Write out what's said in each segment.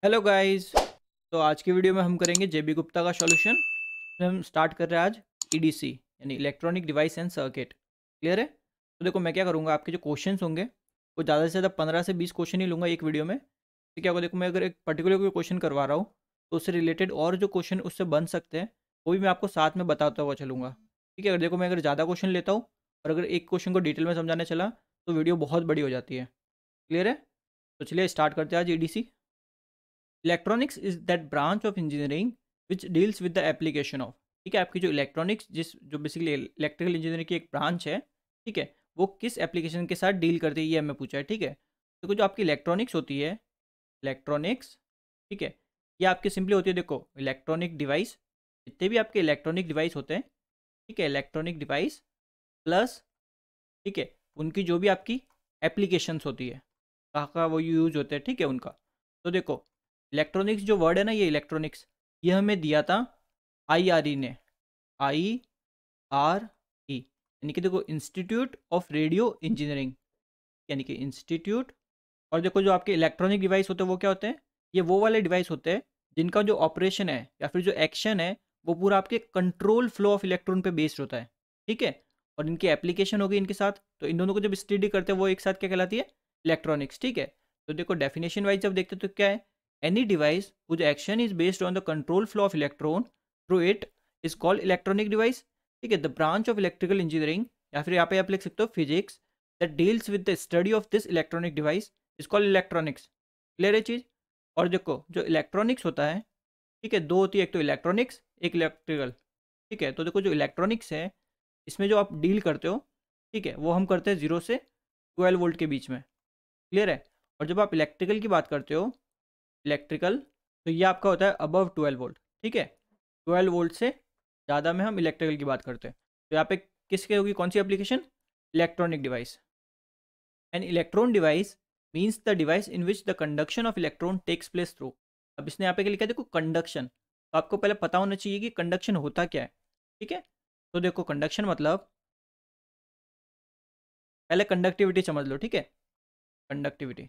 Hello guys. तो आज की वीडियो में हम करेंगे जेबी गुप्ता का सॉल्यूशन। हम स्टार्ट कर रहे हैं आज ईडीसी यानी electronic device and circuit. Clear है? तो देखो मैं क्या करूँगा, आपके जो क्वेश्चंस होंगे वो ज़्यादा से ज़्यादा 15 से 20 क्वेश्चन ही लूँगा एक वीडियो में। तो क्या होगा, देखो मैं अगर एक पर्टिकुलर कोई क्वेश्चन करवा रहा हूँ तो उससे रिलेटेड और जो क्वेश्चन उससे बन सकते हैं वो भी मैं आपको साथ में बताता हुआ चलूँगा। ठीक है? अगर देखो मैं अगर ज़्यादा क्वेश्चन लेता हूँ और अगर एक क्वेश्चन को डिटेल में समझाने चला तो वीडियो बहुत बड़ी हो जाती है। क्लियर है? तो चलिए स्टार्ट करते हैं आज EDC. Electronics is that branch of engineering which deals with the application of. ठीक है, आपकी जो इलेक्ट्रॉनिक्स जो बेसिकली इलेक्ट्रिकल इंजीनियरिंग की एक ब्रांच है, ठीक है, वो किस एप्लीकेशन के साथ डील करती है ये हमें पूछा है। ठीक है, तो जो आपकी इलेक्ट्रॉनिक्स होती है, इलेक्ट्रॉनिक्स, ठीक है, ये आपकी सिंपली होती है, देखो इलेक्ट्रॉनिक डिवाइस, जितने भी आपके इलेक्ट्रॉनिक डिवाइस होते हैं, ठीक है, इलेक्ट्रॉनिक डिवाइस प्लस, ठीक है, उनकी जो भी आपकी एप्लीकेशंस होती है, कहाँ कहाँ वो यूज होते हैं, ठीक है, उनका। तो देखो इलेक्ट्रॉनिक्स जो वर्ड है ना, ये इलेक्ट्रॉनिक्स, ये हमें दिया था IRE ने, IRE, यानी कि देखो इंस्टीट्यूट ऑफ रेडियो इंजीनियरिंग, यानी कि इंस्टीट्यूट। और देखो जो आपके इलेक्ट्रॉनिक डिवाइस होते हैं वो क्या होते हैं, ये वो वाले डिवाइस होते हैं जिनका जो ऑपरेशन है या फिर जो एक्शन है वो पूरा आपके कंट्रोल फ्लो ऑफ इलेक्ट्रॉन पे बेस्ड होता है। ठीक है, और इनकी एप्लीकेशन होगी इनके साथ, तो इन दोनों को जब स्टडी करते हैं वो एक साथ क्या कहलाती है, इलेक्ट्रॉनिक्स। ठीक है, तो देखो डेफिनेशन वाइज जब देखते हैं तो क्या है, any device whose action is based on the control flow of electron through it is called electronic device. ठीक है, the branch of electrical engineering, या फिर यहाँ पे आप लिख सकते हो physics, that deals with the study of this electronic device is called electronics. Clear है चीज़? और देखो जो इलेक्ट्रॉनिक्स होता है, ठीक है, दो होती है, एक तो इलेक्ट्रॉनिक्स, एक इलेक्ट्रिकल। ठीक है, तो देखो जो इलेक्ट्रॉनिक्स है इसमें जो आप डील करते हो, ठीक है, वो हम करते हैं 0 से 12 वोल्ट के बीच में। क्लियर है? और जब आप इलेक्ट्रिकल की बात करते हो, इलेक्ट्रिकल, तो ये आपका होता है अबव 12 वोल्ट। ठीक है, 12 वोल्ट से ज़्यादा में हम इलेक्ट्रिकल की बात करते हैं। तो यहाँ पे किसके होगी, कौन सी application, electronic device. An electron device means the device in which the conduction of electron takes place through. अब इसने यहाँ पे क्या लिखा है, देखो कंडक्शन, तो आपको पहले पता होना चाहिए कि कंडक्शन होता क्या है। ठीक है, तो देखो कंडक्शन मतलब, पहले कंडक्टिविटी समझ लो। ठीक है, कंडक्टिविटी,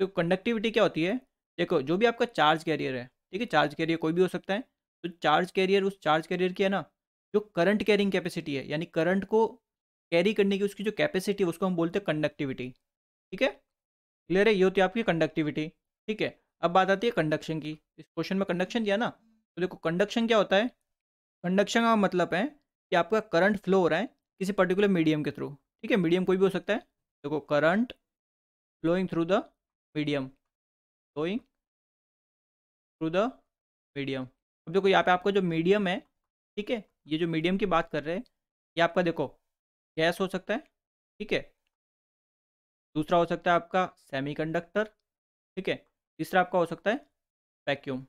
तो कंडक्टिविटी क्या होती है, देखो जो भी आपका चार्ज कैरियर है, ठीक है, चार्ज कैरियर कोई भी हो सकता है, तो चार्ज कैरियर, उस चार्ज कैरियर की है ना जो करंट कैरिंग कैपेसिटी है, यानी करंट को कैरी करने की उसकी जो कैपेसिटी है उसको हम बोलते हैं कंडक्टिविटी। ठीक है, क्लियर है? ये होती है आपकी कंडक्टिविटी। ठीक है, अब बात आती है कंडक्शन की। इस क्वेश्चन में कंडक्शन दिया ना, तो देखो कंडक्शन क्या होता है, कंडक्शन का मतलब है कि आपका करंट फ्लो हो रहा है किसी पर्टिकुलर मीडियम के थ्रू। ठीक है, मीडियम कोई भी हो सकता है, देखो current flowing through the medium, flowing through the medium. अब देखो यहाँ पे आपका जो मीडियम है, ठीक है, ये जो मीडियम की बात कर रहे हैं, ये आपका देखो गैस हो सकता है, ठीक है, दूसरा हो सकता है आपका सेमीकंडक्टर, ठीक है, तीसरा आपका हो सकता है वैक्यूम।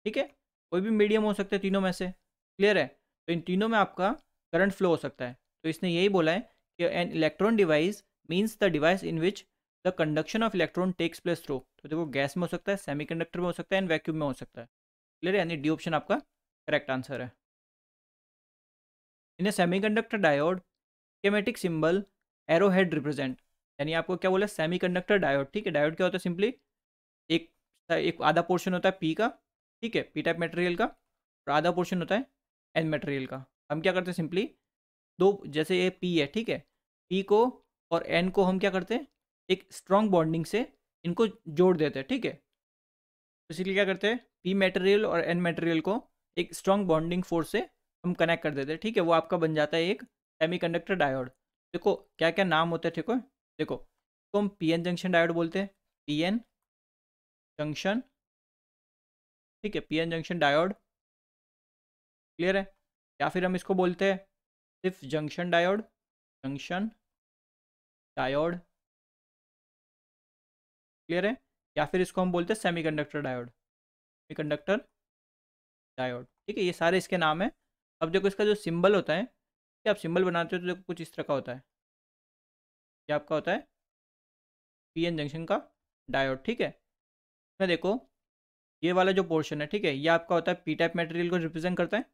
ठीक है, कोई भी मीडियम हो सकते हैं तीनों में से। क्लियर है? तो इन तीनों में आपका करंट फ्लो हो सकता है। तो इसने यही बोला है कि an electron device means the device in which the conduction of electron takes place through. तो देखो गैस में हो सकता है, सेमीकंडक्टर में हो सकता है एंड वैक्यूम में हो सकता है। क्लियर है? यानी डी ऑप्शन आपका करेक्ट आंसर है। In a semiconductor diode schematic symbol arrow head represent, यानी आपको क्या बोला, सेमीकंडक्टर डायोड। ठीक है, डायोड क्या होता है, सिंपली एक एक आधा पोर्शन होता है पी का, ठीक है, पी टाइप मटेरियल का, और आधा पोर्शन होता है एन मटेरियल का। हम क्या करते हैं, सिंपली दो, जैसे ये पी है, ठीक है, पी को और एन को हम क्या करते हैं, एक स्ट्रॉन्ग बॉन्डिंग से इनको जोड़ देते हैं। ठीक है, तो इसीलिए क्या करते हैं, पी मटेरियल और एन मटेरियल को एक स्ट्रॉन्ग बॉन्डिंग फोर्स से हम कनेक्ट कर देते हैं। ठीक है, वो आपका बन जाता है एक सेमीकंडक्टर डायोड। देखो क्या क्या नाम होते हैं, ठीक है, देखो तो हम पी एन जंक्शन डायोड बोलते हैं, पी एन जंक्शन, ठीक है, P N junction diode. Clear है? या फिर हम इसको बोलते हैं सिर्फ junction diode, junction diode. Clear है? या फिर इसको हम बोलते हैं सेमीकंडक्टर डायोड, सेमीकंडक्टर डायोड। ठीक है, ये सारे इसके नाम हैं। अब देखो इसका जो सिंबल होता है, कि आप सिंबल बनाते हो तो देखो कुछ इस तरह का होता है, ये आपका होता है पी एन जंक्शन का डायोड। ठीक है, इसमें देखो ये वाला जो पोर्शन है, ठीक है, ये आपका होता है पी टाइप मटेरियल को रिप्रेजेंट करता है,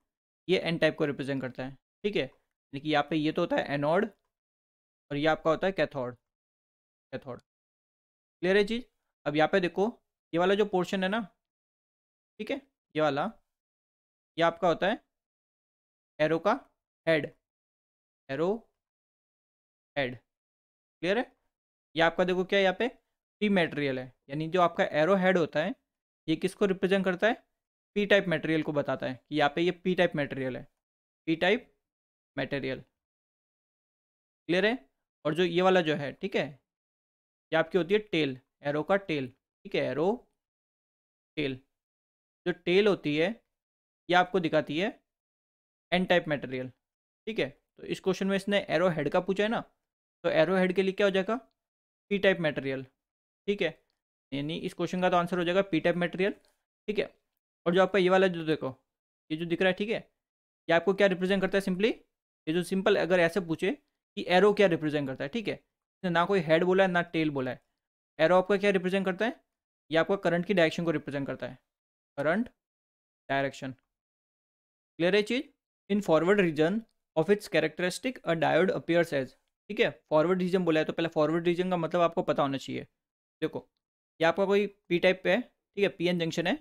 ये एन टाइप को रिप्रेजेंट करता है। ठीक है, देखिए यहाँ पे ये तो होता है एनोड और ये आपका होता है कैथोड, कैथोड। क्लियर है चीज़? अब यहाँ पे देखो ये वाला जो पोर्शन है ना, ठीक है, ये वाला, ये आपका होता है एरो का हेड, एरो हेड, क्लियर है। ये आपका देखो क्या है, यहाँ पे पी मटेरियल है, यानी जो आपका एरो हेड होता है ये किसको रिप्रेजेंट करता है, पी टाइप मटेरियल को बताता है कि यहाँ पे ये पी टाइप मटेरियल है, पी टाइप मटेरियल, क्लियर है। और जो ये वाला जो है, ठीक है, ये आपकी होती है टेल, एरो का टेल, ठीक है, एरो टेल। जो टेल होती है ये आपको दिखाती है एन टाइप मटेरियल, ठीक है। तो इस क्वेश्चन में इसने एरो हेड का पूछा है ना, तो एरो हेड के लिए क्या हो जाएगा, पी टाइप मटेरियल, ठीक है, यानी इस क्वेश्चन का तो आंसर हो जाएगा पी टाइप मटेरियल, ठीक है। और जो आपका ये वाला जो देखो, ये जो दिख रहा है, ठीक है, ये आपको क्या रिप्रेजेंट करता है सिंपली, ये जो सिंपल अगर ऐसे पूछे कि एरो क्या रिप्रेजेंट करता है, ठीक है, इसने ना कोई हेड बोला है ना टेल बोला है, एरो आपका क्या रिप्रेजेंट करता है, ये आपका करंट की डायरेक्शन को रिप्रेजेंट करता है, करंट डायरेक्शन, क्लियर है चीज। In forward region of its characteristic a diode appears as, ठीक है, फॉरवर्ड रीजन बोला है तो पहले फॉरवर्ड रीजन का मतलब आपको पता होना चाहिए। देखो ये आपका कोई पी टाइप पे है, ठीक है, पी एन जंक्शन है,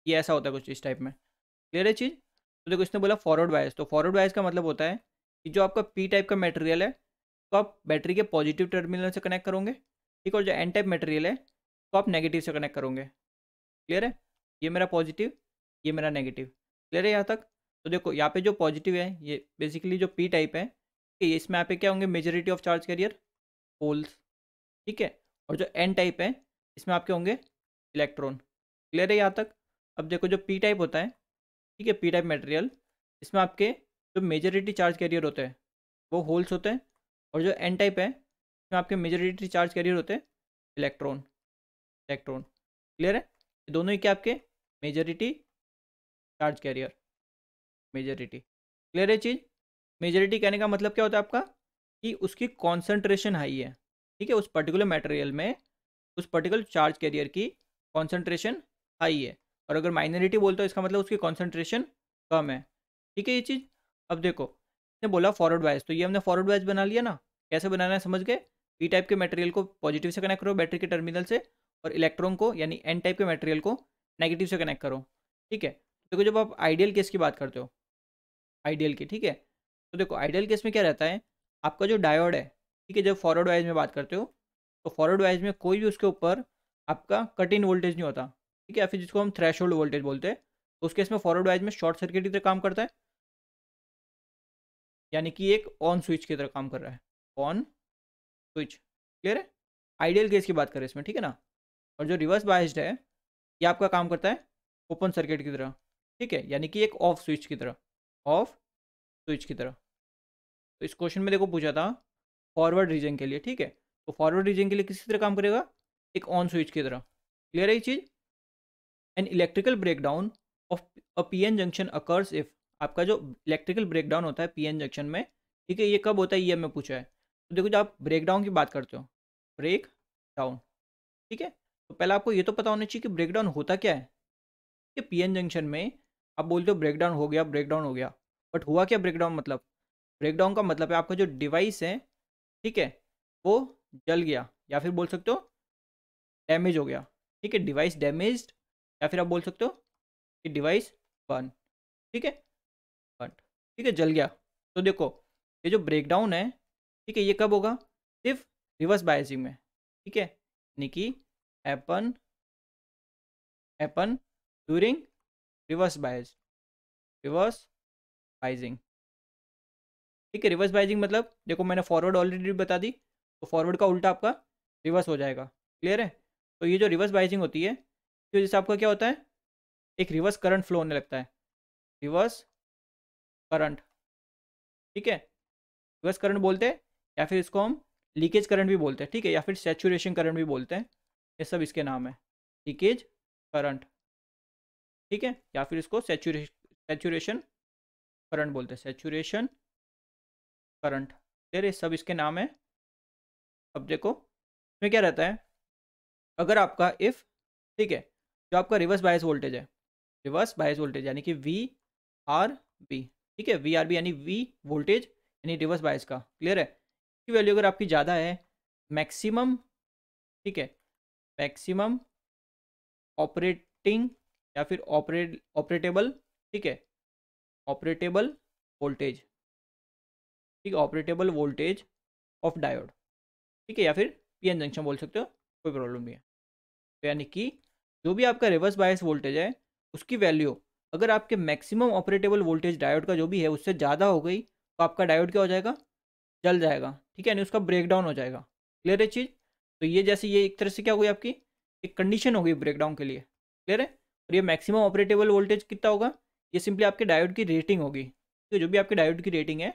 ये ऐसा होता है कुछ इस टाइप में, क्लियर है चीज़। तो देखो इसने बोला फॉरवर्ड बायस, तो फॉरवर्ड बायस का मतलब होता है कि जो आपका पी टाइप का मटेरियल है तो आप बैटरी के पॉजिटिव टर्मिनल से कनेक्ट करोगे, ठीक है, और जो एन टाइप मटेरियल है तो आप नेगेटिव से कनेक्ट करोगे, क्लियर है। ये मेरा पॉजिटिव, ये मेरा नेगेटिव, क्लियर है यहाँ तक। तो देखो यहाँ पे जो पॉजिटिव है ये बेसिकली जो पी टाइप है, ठीक है, इसमें यहाँ पे क्या होंगे, majority of charge carrier holes, ठीक है, और जो एन टाइप है इसमें आपके होंगे इलेक्ट्रॉन, क्लियर है यहाँ तक। अब देखो जो पी टाइप होता है, ठीक है, पी टाइप मटेरियल, इसमें आपके जो मेजोरिटी चार्ज कैरियर होते हैं वो होल्स होते हैं, और जो एन टाइप है इसमें आपके मेजोरिटी चार्ज कैरियर होते हैं इलेक्ट्रॉन, इलेक्ट्रॉन, क्लियर है। ये दोनों ही क्या आपके majority charge carrier, majority, clear है चीज़। मेजोरिटी कहने का मतलब क्या होता है आपका, कि उसकी कॉन्सेंट्रेशन हाई है, ठीक है, उस पर्टिकुलर मटेरियल में उस पर्टिकुलर चार्ज कैरियर की कॉन्सेंट्रेशन हाई है, और अगर माइनॉरिटी बोलते हो इसका मतलब उसकी कॉन्सेंट्रेशन कम है, ठीक है ये चीज़। अब देखो इसने बोला फॉरवर्ड वाइज, तो ये हमने फॉरवर्ड वाइज बना लिया ना, कैसे बनाना है समझ गए, पी टाइप के मटेरियल को पॉजिटिव से कनेक्ट करो बैटरी के टर्मिनल से, और इलेक्ट्रॉन को यानी एन टाइप के मटेरियल को नेगेटिव से कनेक्ट करो, ठीक है। देखो जब आप आइडियल केस की बात करते हो, आइडियल की, ठीक है, तो देखो आइडियल केस में क्या रहता है, आपका जो डायोड है, ठीक है, जब फॉरवर्ड वाइज में बात करते हो तो फॉरवर्ड वाइज में कोई भी उसके ऊपर आपका कट इन वोल्टेज नहीं होता, ठीक है, या फिर जिसको हम थ्रेशोल्ड वोल्टेज बोलते हैं, तो उस केस में फॉरवर्ड वाइज में शॉर्ट सर्किट की तरह काम करता है, यानी कि एक ऑन स्विच की तरह काम कर रहा है, ऑन स्विच, क्लियर है। आइडियल केस की बात करें इसमें, ठीक है ना। और जो रिवर्स बायस्ड है ये आपका काम करता है ओपन सर्किट की तरह, ठीक है, यानी कि एक ऑफ स्विच की तरह, ऑफ स्विच की तरह। तो इस क्वेश्चन में देखो पूछा था फॉरवर्ड रीजन के लिए, ठीक है, तो फॉरवर्ड रीजन के लिए किसी तरह काम करेगा, एक ऑन स्विच की तरह, क्लियर है ये चीज़। An electrical breakdown of a PN junction occurs if, आपका जो इलेक्ट्रिकल ब्रेकडाउन होता है पीएन जंक्शन में, ठीक है, ये कब होता है ये हमें पूछा है। तो देखो जब आप ब्रेकडाउन की बात करते हो, ब्रेक डाउन, ठीक है, तो पहले आपको ये तो पता होना चाहिए कि ब्रेकडाउन होता क्या है, कि पीएन जंक्शन में आप बोलते हो ब्रेकडाउन हो गया, ब्रेकडाउन हो गया, बट हुआ क्या ब्रेकडाउन मतलब, ब्रेकडाउन का मतलब है आपका जो डिवाइस है, ठीक है, वो जल गया, या फिर बोल सकते हो डैमेज हो गया, ठीक है, डिवाइस डैमेज्ड, या फिर आप बोल सकते हो कि डिवाइस बर्न, ठीक है, बर्न, ठीक है, जल गया। तो देखो ये जो ब्रेकडाउन है, ठीक है, ये कब होगा, सिर्फ रिवर्स बायसिंग में, ठीक है, यानी कि happen happen during reverse bias, reverse biasing, ठीक है। रिवर्स बाइजिंग मतलब देखो मैंने फॉरवर्ड ऑलरेडी बता दी, तो फॉरवर्ड का उल्टा आपका रिवर्स हो जाएगा, क्लियर है। तो ये जो रिवर्स बाइजिंग होती है तो जैसे आपका क्या होता है, एक रिवर्स करंट फ्लो होने लगता है, रिवर्स करंट, ठीक है, रिवर्स करंट बोलते हैं, या फिर इसको हम लीकेज करंट भी बोलते हैं, ठीक है, या फिर सेचुरेशन करंट भी बोलते हैं, ये सब इसके नाम है, लीकेज करंट, ठीक है, या फिर इसको सेचुरेशन करंट बोलते हैं, सेचुरेशन करंट, फिर ये सब इसके नाम है। अब देखो इसमें क्या रहता है, अगर आपका इफ़, ठीक है, जो आपका रिवर्स बायस वोल्टेज है, रिवर्स बायस वोल्टेज यानी कि वी आर बी, ठीक है, वी आर बी यानी वी वोल्टेज यानी रिवर्स बायस का, क्लियर है, की वैल्यू अगर आपकी ज़्यादा है, मैक्सिमम, ठीक है, मैक्सिमम ऑपरेटिंग या फिर ऑपरेटेबल, ठीक है, ऑपरेटेबल वोल्टेज, ठीक है, ऑपरेटेबल वोल्टेज ऑफ डायोड, ठीक है, या फिर पीएन जंक्शन बोल सकते हो, कोई प्रॉब्लम नहीं है। तो यानी कि जो भी आपका रिवर्स बायस वोल्टेज है उसकी वैल्यू अगर आपके मैक्सिमम ऑपरेटेबल वोल्टेज डायोड का जो भी है उससे ज़्यादा हो गई तो आपका डायोड क्या हो जाएगा, जल जाएगा, ठीक है, यानी उसका ब्रेकडाउन हो जाएगा। क्लियर है चीज़? तो ये जैसे ये एक तरह से क्या हुई आपकी एक कंडीशन हो गई ब्रेकडाउन के लिए। क्लियर है? और ये मैक्सिमम ऑपरेटेबल वोल्टेज कितना होगा, ये सिंपली आपके डायोड की रेटिंग होगी। तो जो भी आपके डायोड की रेटिंग है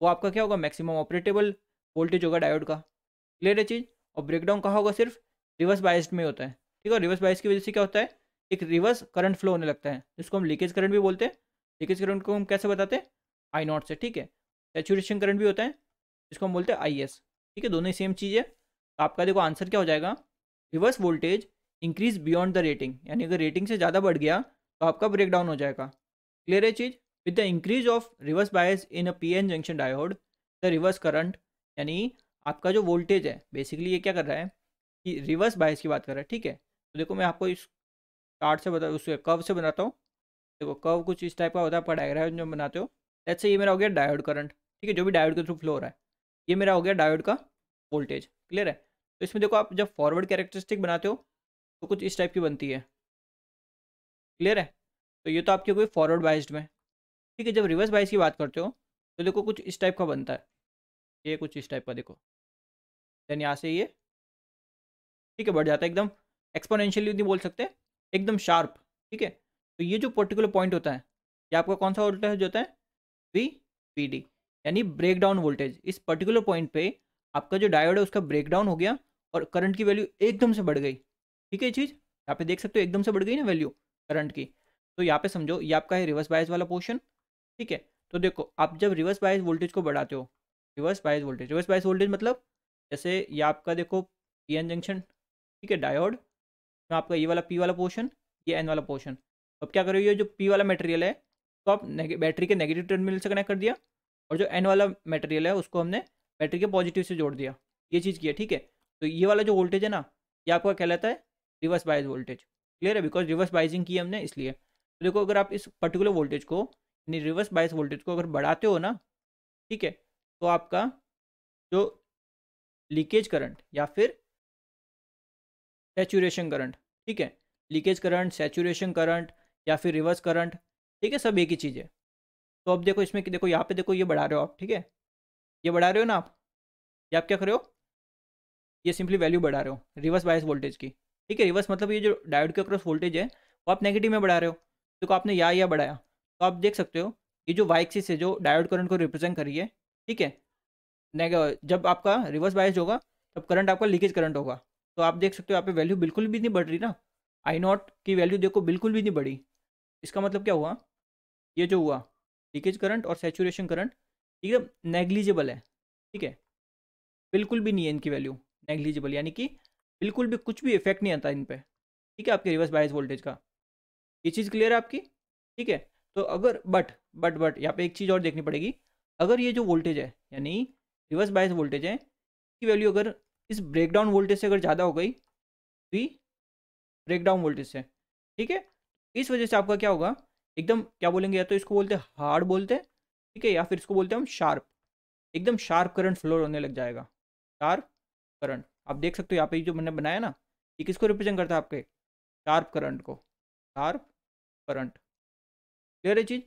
वो आपका क्या होगा, मैक्सिमम ऑपरेटेबल वोल्टेज होगा डायोड का। क्लियर है चीज़? और ब्रेकडाउन कहाँ होगा, सिर्फ रिवर्स बायस्ड में होता है, ठीक है। रिवर्स बायस की वजह से क्या होता है, एक रिवर्स करंट फ्लो होने लगता है जिसको हम लीकेज करंट भी बोलते हैं। लीकेज करंट को हम कैसे बताते हैं, आई नॉट से, ठीक है। सेचुरेशन करंट भी होता है जिसको हम बोलते हैं आई एस, ठीक है, दोनों ही सेम चीज़ है। तो आपका देखो आंसर क्या हो जाएगा, reverse voltage increase beyond the rating, यानी अगर रेटिंग से ज़्यादा बढ़ गया तो आपका ब्रेकडाउन हो जाएगा। क्लियर है चीज़? With the increase of reverse bias in a P N junction diode the reverse current, यानी आपका जो वोल्टेज है बेसिकली ये क्या कर रहा है कि रिवर्स बायस की बात कर रहा है, ठीक है। तो देखो मैं आपको इस चार्ट से बता, उससे कर्व से बनाता हूँ। देखो कर्व कुछ इस टाइप का होता है, आपका डायग्राम जो बनाते हो। लेट्स से ये मेरा हो गया डायोड करंट, ठीक है, जो भी डायोड के थ्रू फ्लो हो रहा है। ये मेरा हो गया डायोड का वोल्टेज। क्लियर है? तो इसमें देखो आप जब फॉरवर्ड कैरेक्टरिस्टिक बनाते हो तो कुछ इस टाइप की बनती है। क्लियर है? तो ये तो आपकी कोई फॉरवर्ड बाइस्ड में, ठीक है। जब रिवर्स बाइस की बात करते हो तो देखो कुछ इस टाइप का बनता है, ये कुछ इस टाइप का देखो, देन यहाँ से ये, ठीक है, बढ़ जाता है एकदम एक्सपोनेंशियली नहीं बोल सकते, एकदम शार्प, ठीक है। तो ये जो पर्टिकुलर पॉइंट होता है ये आपका कौन सा वोल्टेज होता है, वी पी डी, यानी ब्रेक डाउन वोल्टेज। इस पर्टिकुलर पॉइंट पे आपका जो डायोड है उसका ब्रेक डाउन हो गया और करंट की वैल्यू एकदम से बढ़ गई, ठीक है। ये चीज़ यहाँ पे देख सकते हो एकदम से बढ़ गई ना वैल्यू करंट की। तो यहाँ पे समझो ये आपका है रिवर्स बायस वाला पोर्शन, ठीक है। तो देखो आप जब रिवर्स बायस वोल्टेज को बढ़ाते हो, रिवर्स बायस वोल्टेज मतलब जैसे ये आपका देखो पी एन जंक्शन, ठीक है, डायोड में आपका ये वाला पी वाला पोर्शन, ये एन वाला पोर्शन। अब क्या करोगे, ये जो पी वाला मटेरियल है तो आप बैटरी के नेगेटिव टर्मिनल से कनेक्ट कर दिया और जो एन वाला मटेरियल है उसको हमने बैटरी के पॉजिटिव से जोड़ दिया, ये चीज़ की है, ठीक है। तो ये वाला जो वोल्टेज है ना ये आपका कहलाता है रिवर्स बायस वोल्टेज। क्लियर है? बिकॉज रिवर्स बाइजिंग की है हमने इसलिए। तो देखो अगर आप इस पर्टिकुलर वोल्टेज को यानी रिवर्स बायस वोल्टेज को अगर बढ़ाते हो ना, ठीक है, तो आपका जो लीकेज करंट या फिर सैचुरेशन करंट, ठीक है, लीकेज करंट, सैचुरेशन करंट या फिर रिवर्स करंट, ठीक है, सब एक ही चीज़ है। तो अब देखो इसमें कि देखो यहाँ पे देखो ये बढ़ा रहे हो आप, ठीक है, ये बढ़ा रहे हो ना आप, ये आप क्या कर रहे हो, ये सिंपली वैल्यू बढ़ा रहे हो रिवर्स बायस वोल्टेज की, ठीक है। रिवर्स मतलब ये जो डायोड के अक्रॉस वोल्टेज है वो आप नेगेटिव में बढ़ा रहे हो। देखो आपने या बढ़ाया तो आप देख सकते हो ये जो वाई एक्सिस है जो डायोड करंट को रिप्रेजेंट करी है, ठीक है, जब आपका रिवर्स बायस होगा तब करंट आपका लीकेज करंट होगा। तो आप देख सकते हो यहाँ पे वैल्यू बिल्कुल भी नहीं बढ़ रही ना, आई नॉट की वैल्यू देखो बिल्कुल भी नहीं बढ़ी। इसका मतलब क्या हुआ, ये जो हुआ लीकेज करंट और सैचुरेशन करंट एकदम नेग्लिजिबल है, ठीक है, बिल्कुल भी नहीं है इनकी वैल्यू, नेग्लिजिबल, यानी कि बिल्कुल भी कुछ भी इफेक्ट नहीं आता इन पे, ठीक है, आपके रिवर्स बायस वोल्टेज का। ये चीज़ क्लियर है आपकी, ठीक है। तो अगर बट यहाँ पे एक चीज़ और देखनी पड़ेगी, अगर ये जो वोल्टेज है यानी रिवर्स बायस वोल्टेज है की वैल्यू अगर इस ब्रेकडाउन वोल्टेज से अगर ज़्यादा हो गई, तो ब्रेकडाउन वोल्टेज से, ठीक है, इस वजह से आपका क्या होगा, एकदम क्या बोलेंगे, या तो इसको बोलते हैं हार्ड बोलते हैं, ठीक है, या फिर इसको बोलते हैं हम शार्प, एकदम शार्प करंट फ्लो होने लग जाएगा, शार्प करंट। आप देख सकते हो यहाँ पे जो मैंने बनाया ना ये किसको रिप्रेजेंट करता है, आपके शार्प करंट को, शार्प करंट। क्लियर है चीज़?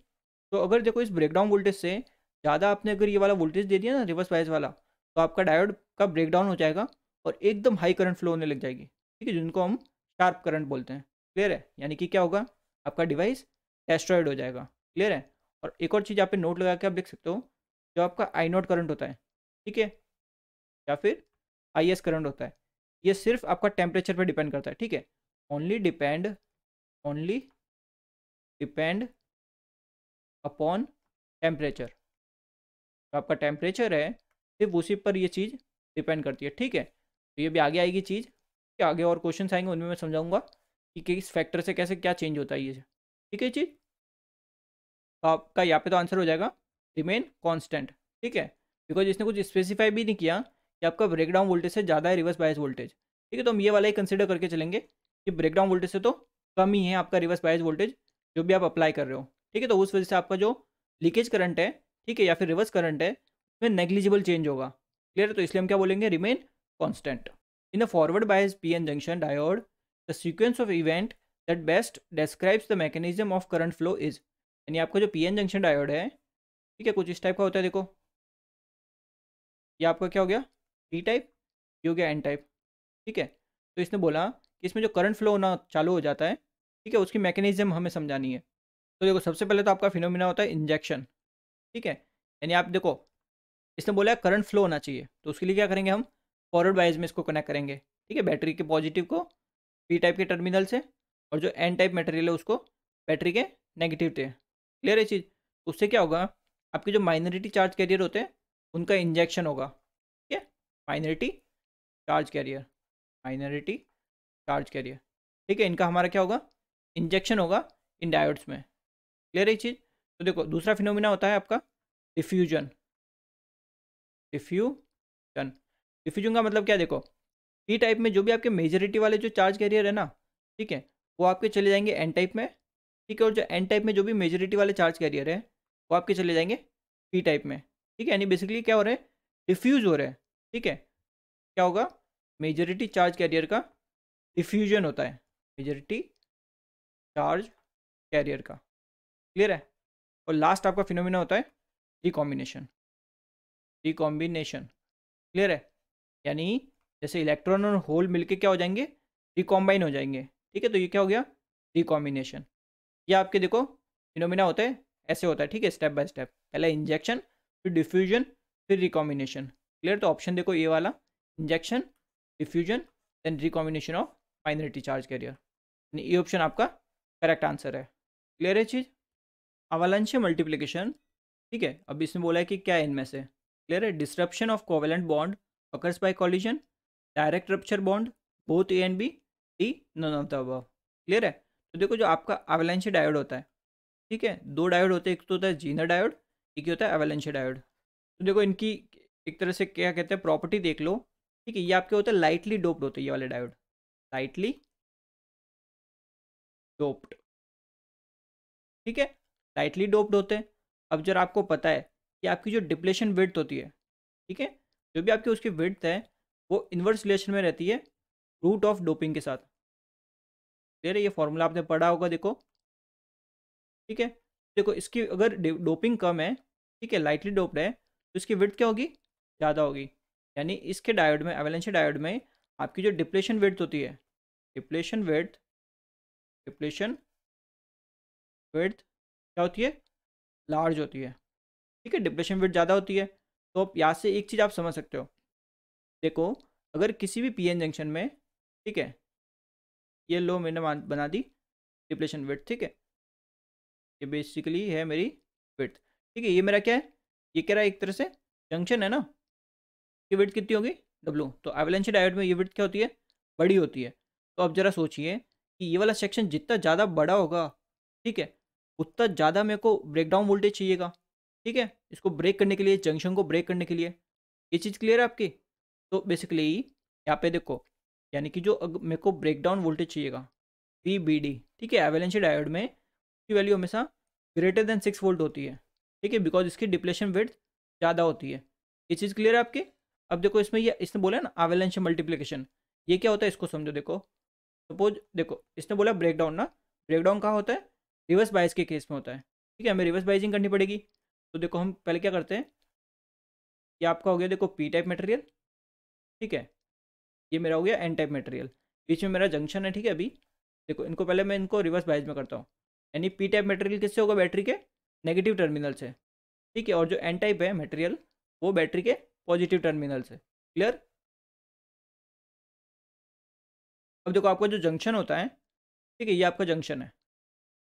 तो अगर देखो इस ब्रेकडाउन वोल्टेज से ज़्यादा आपने अगर ये वाला वोल्टेज दे दिया ना रिवर्स बायस वाला तो आपका डायोड का ब्रेकडाउन हो जाएगा और एकदम हाई करंट फ्लो होने लग जाएगी, ठीक है, जिनको हम शार्प करंट बोलते हैं। क्लियर है? यानी कि क्या होगा, आपका डिवाइस डेस्ट्रॉयड हो जाएगा। क्लियर है? और एक और चीज़ यहाँ पे नोट लगा के आप देख सकते हो, जो आपका आई नॉट करंट होता है, ठीक है, या फिर आई एस करंट होता है, ये सिर्फ आपका टेम्परेचर पर डिपेंड करता है, ठीक है, ओनली डिपेंड अपॉन टेम्परेचर। तो आपका टेम्परेचर है सिर्फ उसी पर ये चीज़ डिपेंड करती है, ठीक है। तो ये भी आगे आएगी चीज़ कि आगे और क्वेश्चन आएंगे उनमें मैं समझाऊंगा कि किस फैक्टर से कैसे क्या चेंज होता है ये, ठीक है चीज़। तो आपका यहाँ पे तो आंसर हो जाएगा रिमेन कांस्टेंट, ठीक है, बिकॉज इसने कुछ स्पेसिफाई भी नहीं किया कि आपका ब्रेकडाउन वोल्टेज से ज़्यादा है रिवर्स बायस वोल्टेज, ठीक है। तो हम ये वाला ही कंसिडर करके चलेंगे कि ब्रेकडाउन वोल्टेज से तो कम ही है आपका रिवर्स बायस वोल्टेज जो भी आप अप्लाई कर रहे हो, ठीक है। तो उस वजह से आपका जो लीकेज करंट है, ठीक है, या फिर रिवर्स करंट है, उसमें नेग्लिजिबल चेंज होगा। क्लियर है? तो इसलिए हम क्या बोलेंगे, remain constant. In the forward bias P N junction diode the sequence of event that best describes the mechanism of current flow is, यानी आपका जो पी एन जंक्शन डायोड है, ठीक है, कुछ इस टाइप का होता है। देखो ये आपका क्या हो गया, पी टाइप, ये हो गया एन टाइप, ठीक है। तो इसने बोला कि इसमें जो करंट फ्लो होना चालू हो जाता है, ठीक है, उसकी मैकेनिज्म हमें समझानी है। तो देखो सबसे पहले तो आपका फिनोमिना होता है इंजेक्शन, ठीक है। यानी आप देखो इसने बोला है करंट फ्लो होना चाहिए, तो उसके लिए क्या करेंगे हम, फॉरवर्ड बायस में इसको कनेक्ट करेंगे, ठीक है, बैटरी के पॉजिटिव को पी टाइप के टर्मिनल से, और जो एन टाइप मटेरियल है उसको बैटरी के नेगेटिव से। क्लियर है चीज़? उससे क्या होगा, आपके जो माइनॉरिटी चार्ज कैरियर होते हैं उनका इंजेक्शन होगा, ठीक है, minority charge career, minority charge career, ठीक है, इनका हमारा क्या होगा, इंजेक्शन होगा इन डायोड्स में। क्लियर है ये चीज़? तो देखो दूसरा फिनोमिना होता है आपका डिफ्यूजन। डिफ्यूजन, डिफ्यूजन का मतलब क्या, देखो पी टाइप में जो भी आपके मेजोरिटी वाले जो चार्ज कैरियर है ना, ठीक है, वो आपके चले जाएंगे एन टाइप में, ठीक है, और जो एन टाइप में जो भी मेजोरिटी वाले चार्ज कैरियर है वो आपके चले जाएंगे पी टाइप में, ठीक है। यानी बेसिकली क्या हो रहा है, डिफ्यूज हो रहा है, ठीक है। क्या होगा, मेजोरिटी चार्ज कैरियर का डिफ्यूजन होता है, मेजोरिटी चार्ज कैरियर का। क्लियर है? और लास्ट आपका फिनोमिना होता है रिकॉम्बिनेशन, रिकॉम्बिनेशन। क्लियर है? यानी जैसे इलेक्ट्रॉन और होल मिलके क्या हो जाएंगे, रिकॉम्बाइन हो जाएंगे, ठीक है। तो ये क्या हो गया, रिकॉम्बिनेशन। ये आपके देखो फिनोमिना होता है, ऐसे होता है, ठीक है, स्टेप बाय स्टेप, पहला इंजेक्शन, फिर डिफ्यूजन, फिर रिकॉम्बिनेशन। क्लियर? तो ऑप्शन देखो ये वाला, injection, diffusion, then recombination of minority charge carrier, ये ऑप्शन आपका करेक्ट आंसर है। क्लियर है चीज़? अवलांशियल मल्टीप्लिकेशन, ठीक है, अब इसने बोला है कि क्या है इनमें से। क्लियर है? Disruption of covalent bond occurs by collision, direct rupture bond, both A and B, D none of the above. Clear है? तो देखो जो आपका एवलांशी डायोड होता है, ठीक है, दो डायोड होते हैं, एक तो होता है जीनर डायोड, एक ही होता है एवलांशी डायोड। तो देखो इनकी एक तरह से क्या कहते हैं, प्रॉपर्टी देख लो, ठीक है। ये आपके होते हैं लाइटली डोप्ड होते हैं, ये वाले डायोड लाइटली डोप्ड, ठीक है, लाइटली डोप्ड होते हैं। अब जरा आपको पता है कि आपकी जो डिप्लेशन विड्थ होती है, ठीक है, जो भी आपकी उसकी विड्थ है वो इन्वर्स रिलेशन में रहती है रूट ऑफ डोपिंग के साथ। क्लियर है? ये फॉर्मूला आपने पढ़ा होगा, देखो, ठीक है। देखो इसकी अगर डोपिंग कम है, ठीक है, लाइटली डोप्ड है, तो इसकी विड्थ क्या होगी, ज़्यादा होगी। यानी इसके डायोड में, एवलांशी डायोड में आपकी जो डिप्लेशन विड्थ होती है, डिप्लेशन विड्थ, डिप्लेशन विड्थ क्या होती है, लार्ज होती है, ठीक है, डिप्लेशन विड्थ ज़्यादा होती है। तो आप यहाँ से एक चीज़ आप समझ सकते हो, देखो अगर किसी भी पीएन जंक्शन में, ठीक है, ये लो मैंने बना दी डिप्लेशन विड्थ, ठीक है, ये बेसिकली है मेरी विड्थ, ठीक है। ये मेरा क्या है, ये कह रहा है एक तरह से जंक्शन है ना, ये विड्थ कितनी होगी, डब्लू। तो एवलांची डायोड में ये विड्थ क्या होती है, बड़ी होती है। तो अब जरा सोचिए कि ये वाला सेक्शन जितना ज़्यादा बड़ा होगा, ठीक है, उतना ज़्यादा मेरे को ब्रेकडाउन वोल्टेज चाहिएगा, ठीक है, इसको ब्रेक करने के लिए, जंक्शन को ब्रेक करने के लिए। ये चीज़ क्लियर है आपकी? तो बेसिकली यहाँ पे देखो, यानी कि जो मेरे को ब्रेकडाउन वोल्टेज चाहिएगा वी बी डी, ठीक है, एवलांची डायोड में की वैल्यू हमेशा ग्रेटर देन 6 वोल्ट होती है, ठीक है, बिकॉज इसकी डिप्लेशन विड्थ ज़्यादा होती है। ये चीज़ क्लियर है आपकी? अब देखो इसमें ये इसने बोला ना एवलांशी मल्टीप्लिकेशन, ये क्या होता है इसको समझो। देखो सपोज, देखो इसने बोला ब्रेकडाउन ना, ब्रेकडाउन कहाँ होता है, रिवर्स बायस के केस में होता है, ठीक है, हमें रिवर्स बाइजिंग करनी पड़ेगी। तो देखो हम पहले क्या करते हैं, ये आपका हो गया देखो पी टाइप मटेरियल, ठीक है, ये मेरा हो गया एन टाइप मटेरियल, बीच में मेरा जंक्शन है, ठीक है। अभी देखो इनको पहले मैं इनको रिवर्स बाइज में करता हूँ, यानी पी टाइप मटेरियल किससे होगा, बैटरी के नेगेटिव टर्मिनल से, ठीक है, और जो एन टाइप है मटेरियल वो बैटरी के पॉजिटिव टर्मिनल से। क्लियर? अब देखो आपका जो जंक्शन होता है, ठीक है, ये आपका जंक्शन है।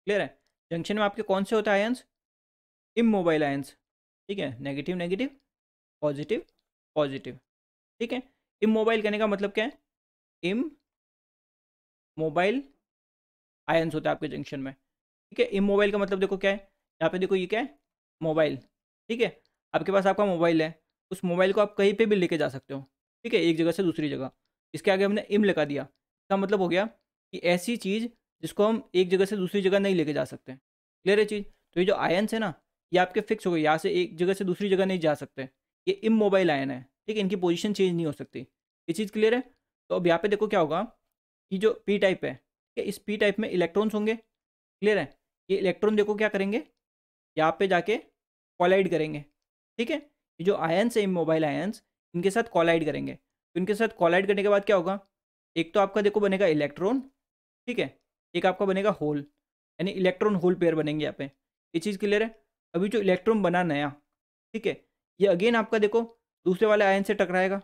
क्लियर है? जंक्शन में आपके कौन से होते हैं आयंस, इमोबाइल आयंस, ठीक है, नेगेटिव नेगेटिव, पॉजिटिव पॉजिटिव, ठीक है। इमोबाइल कहने का मतलब क्या है, इम मोबाइल आयंस होता है आपके जंक्शन में, ठीक है। इमोबाइल का मतलब देखो क्या है, यहाँ पे देखो ये क्या है, मोबाइल, ठीक है, आपके पास आपका मोबाइल है, उस मोबाइल को आप कहीं पे भी लेके जा सकते हो, ठीक है, एक जगह से दूसरी जगह। इसके आगे हमने इम लगा दिया, इसका मतलब हो गया कि ऐसी चीज़ जिसको हम एक जगह से दूसरी जगह नहीं लेके जा सकते। क्लियर है चीज़? तो ये जो आयन्स है ना, ये आपके फिक्स हो गए, यहाँ से एक जगह से दूसरी जगह नहीं जा सकते। ये इमोबाइल आयन है, ठीक है, इनकी पोजीशन चेंज नहीं हो सकती। ये चीज़ क्लियर है? तो अब यहाँ पे देखो क्या होगा कि जो पी टाइप है, ठीक है, इस पी टाइप में इलेक्ट्रॉन्स होंगे। क्लियर है? ये इलेक्ट्रॉन देखो क्या करेंगे, यहाँ पे जाके कोलाइड करेंगे। ठीक है? ये जो आयन्स है इमोबाइल आयन्स, इनके साथ कोलाइड करेंगे। तो इनके साथ कोलाइड करने के बाद क्या होगा, एक तो आपका देखो बनेगा इलेक्ट्रॉन, ठीक है, एक आपका बनेगा होल, यानी इलेक्ट्रॉन होल पेयर बनेंगे यहाँ पे। ये चीज़ क्लियर है? अभी जो इलेक्ट्रॉन बना नया, ठीक है, ये अगेन आपका देखो दूसरे वाले आयन से टकराएगा,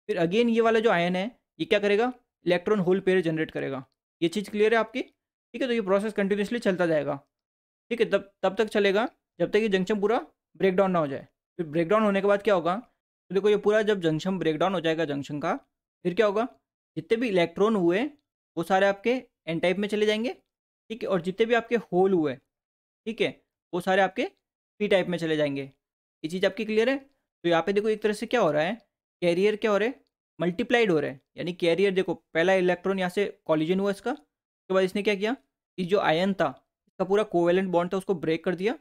फिर अगेन ये वाला जो आयन है ये क्या करेगा, इलेक्ट्रॉन होल पेयर जनरेट करेगा। ये चीज़ क्लियर है आपकी? ठीक है, तो ये प्रोसेस कंटिन्यूसली चलता जाएगा। ठीक है, तब तब तक चलेगा जब तक ये जंक्शन पूरा ब्रेक डाउन ना हो जाए। फिर ब्रेक डाउन होने के बाद क्या होगा, तो देखो ये पूरा जब जंक्शन ब्रेक डाउन हो जाएगा जंक्शन का, फिर क्या होगा, जितने भी इलेक्ट्रॉन हुए वो सारे आपके एन टाइप में चले जाएंगे। ठीक है, और जितने भी आपके होल हुए, ठीक है, वो सारे आपके पी टाइप में चले जाएंगे। ये चीज़ आपकी क्लियर है? तो यहाँ पे देखो एक तरह से क्या हो रहा है, कैरियर क्या हो रहे हैं, मल्टीप्लाइड हो रहे हैं। यानी कैरियर देखो पहला इलेक्ट्रॉन यहाँ से कॉलिजन हुआ इसका, उसके बाद इसने क्या किया, इस जो आयन था इसका पूरा कोवेलेंट बॉन्ड था उसको ब्रेक कर दिया,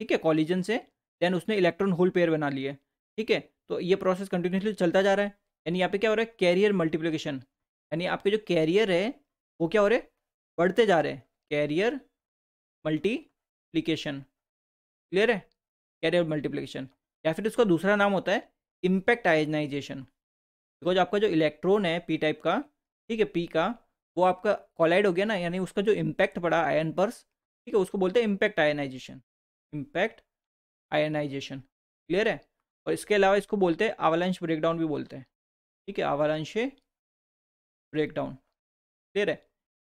ठीक है, कॉलिजन से। देन उसने इलेक्ट्रॉन होल पेयर बना लिए। ठीक है, तो ये प्रोसेस कंटिन्यूसली चलता जा रहा है। यानी यहाँ पे क्या हो रहा है, कैरियर मल्टीप्लिकेशन, यानी आपके जो कैरियर है वो क्या हो रहे हैं, बढ़ते जा रहे हैं। कैरियर मल्टीप्लिकेशन, क्लियर है? कैरियर मल्टीप्लिकेशन, या फिर उसका दूसरा नाम होता है इम्पैक्ट आयनाइजेशन। बिकॉज आपका जो इलेक्ट्रॉन है पी टाइप का, ठीक है, पी का, वो आपका कोलाइड हो गया ना, यानी उसका जो इम्पैक्ट पड़ा आयन पर, ठीक है, उसको बोलते हैं impact ionization. Impact ionization, clear है? और इसके अलावा इसको बोलते हैं आवालांच ब्रेकडाउन भी बोलते हैं। ठीक है, आवालांच ब्रेकडाउन, क्लियर है?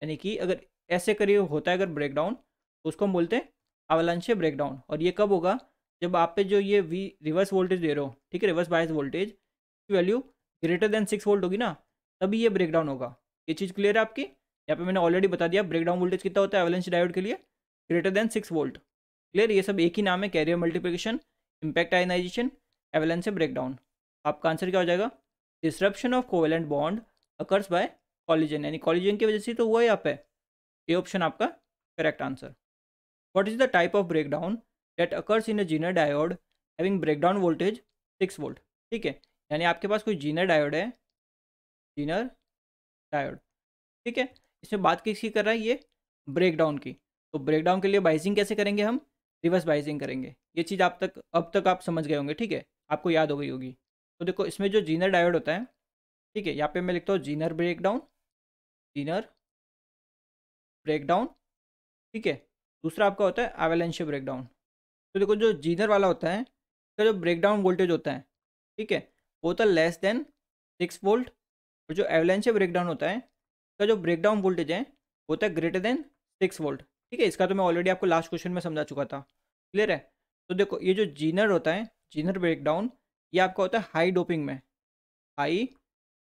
यानी कि अगर ऐसे करिए होता है अगर ब्रेकडाउन, तो उसको हम बोलते हैं आवालांच ब्रेकडाउन। और ये कब होगा, जब आप पे जो ये वी रिवर्स वोल्टेज दे रहे हो, ठीक है, रिवर्स बायस वोल्टेज की वैल्यू ग्रेटर देन 6 वोल्ट होगी ना, तभी ये ब्रेकडाउन होगा। ये चीज़ क्लियर है आपकी? यहाँ पे मैंने ऑलरेडी बता दिया ब्रेकडाउन वोल्टेज कितना होता है एवलांच डायोड के लिए, ग्रेटर देन 6 वोल्ट। क्लियर? ये सब एक ही नाम है, carrier multiplication, impact ionization, avalanche breakdown. आपका आंसर क्या हो जाएगा, disruption of covalent bond occurs by collision, यानी कॉलिजन की वजह से तो हुआ है यहाँ पे। ये ऑप्शन आपका correct answer. What is the type of breakdown that occurs in a Zener diode having breakdown voltage 6 volt? ठीक है, यानी आपके पास कोई जीनर डायोड है, जीनर डायोड, ठीक है, इसमें बात किसकी कर रहा है, ये ब्रेकडाउन की। तो ब्रेकडाउन के लिए बाइजिंग कैसे करेंगे हम, रिवर्स बाइजिंग करेंगे। ये चीज़ अब तक आप समझ गए होंगे, ठीक है, आपको याद हो गई होगी। तो देखो इसमें जो जीनर डायोड होता है, ठीक है, यहाँ पे मैं लिखता हूँ जीनर ब्रेकडाउन, जीनर ब्रेकडाउन, ठीक है। दूसरा आपका होता है एवलांच ब्रेकडाउन। तो देखो जो जीनर वाला होता है, इसका जो ब्रेकडाउन वोल्टेज होता है, ठीक है, वो होता है लेस देन 6 वोल्ट। और जो एवलांच ब्रेकडाउन होता है, इसका जो ब्रेकडाउन वोल्टेज है वो होता है ग्रेटर देन 6 वोल्ट। ठीक है, इसका तो मैं ऑलरेडी आपको लास्ट क्वेश्चन में समझा चुका था। क्लियर है? तो देखो ये जो जीनर होता है, जीनर ब्रेकडाउन, ये आपका होता है हाई डोपिंग में, हाई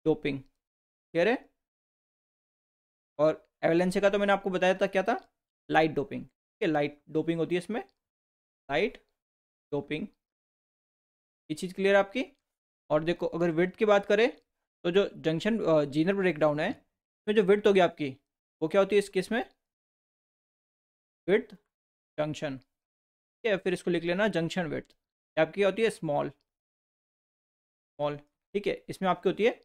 डोपिंग। क्लियर है? और एवलांच का तो मैंने आपको बताया था क्या था, लाइट डोपिंग। ठीक है, लाइट डोपिंग होती है इसमें, लाइट डोपिंग। ये चीज़ क्लियर है आपकी? और देखो अगर विड्थ की बात करें, तो जो जंक्शन जीनर ब्रेकडाउन है, इसमें जो विड्थ होगी आपकी, वो क्या होती है इस केस में, विड्थ जंक्शन। ठीक है, फिर इसको लिख लेना जंक्शन विड्थ। आपकी क्या होती है, स्मॉल, स्मॉल। ठीक है, इसमें आपकी होती है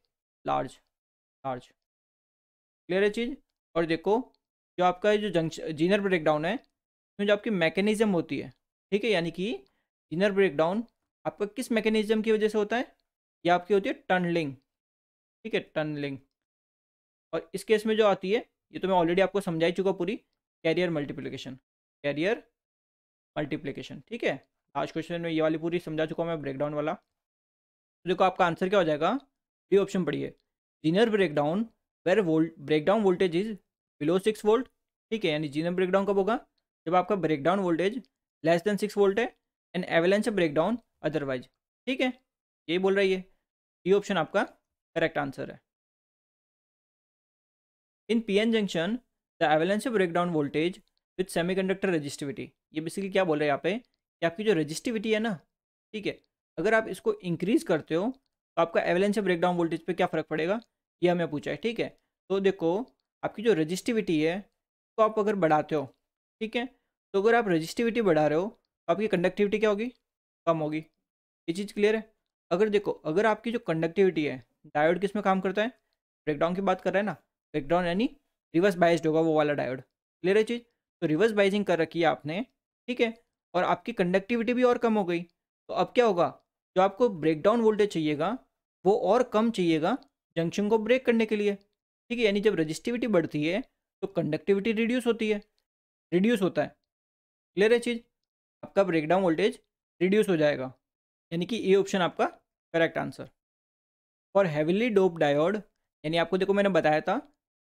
लार्ज, लार्ज। क्लियर है चीज़? और देखो जो आपका ये जो जंक्शन जीनर ब्रेकडाउन है, इसमें जो आपकी मैकेनिज्म होती है, ठीक है, यानी कि जीनर ब्रेकडाउन आपका किस मैकेनिज्म की वजह से होता है, ये आपकी होती है टनलिंग। ठीक है, टनलिंग। और इस केस में जो आती है, ये तो मैं ऑलरेडी आपको समझा ही चुका पूरी, कैरियर मल्टीप्लिकेशन, कैरियर मल्टीप्लिकेशन। ठीक है, लास्ट क्वेश्चन में ये वाली पूरी समझा चुका मैं ब्रेकडाउन वाला। तो देखो आपका आंसर क्या हो जाएगा, डी ऑप्शन पढ़िए, zener breakdown where breakdown voltage is below 6 volt. ठीक है, यानी जीनर ब्रेकडाउन कब होगा, जब आपका breakdown voltage less than 6 volt है, एंड एवलांच ब्रेकडाउन अदरवाइज। ठीक है, यही बोल रही है, डी ऑप्शन आपका करेक्ट आंसर है। In PN junction the avalanche breakdown voltage with semiconductor resistivity, ये बेसिकली क्या बोल रहे हैं यहाँ पे, कि आपकी जो रेजिस्टिविटी है ना, ठीक है, अगर आप इसको इंक्रीज करते हो तो आपका एवलांच ब्रेकडाउन वोल्टेज पे क्या फ़र्क पड़ेगा, ये हमें पूछा है। ठीक है, तो देखो आपकी जो रेजिस्टिविटी है, को आप अगर बढ़ाते हो, ठीक है, तो अगर आप रजिस्टिविटी बढ़ा रहे हो तो आपकी कंडक्टिविटी क्या होगी, कम होगी। ये चीज़ क्लियर है। अगर देखो, अगर आपकी जो कंडक्टिविटी है, डायोड किस में काम करता है, ब्रेकडाउन की बात कर रहे हैं ना, ब्रेकडाउन यानी रिवर्स बाइस्ड होगा वो वाला डायोड। क्लियर है चीज़। तो रिवर्स बाइजिंग कर रखी है आपने, ठीक है, और आपकी कंडक्टिविटी भी और कम हो गई, तो अब क्या होगा, जो आपको ब्रेकडाउन वोल्टेज चाहिएगा वो और कम चाहिएगा जंक्शन को ब्रेक करने के लिए। ठीक है, यानी जब रजिस्टिविटी बढ़ती है तो कंडक्टिविटी रिड्यूस होती है, रिड्यूस होता है। क्लियर है चीज़। आपका ब्रेकडाउन वोल्टेज रिड्यूस हो जाएगा, यानी कि ये ऑप्शन आपका correct answer. For heavily dope diode, यानी आपको देखो मैंने बताया था,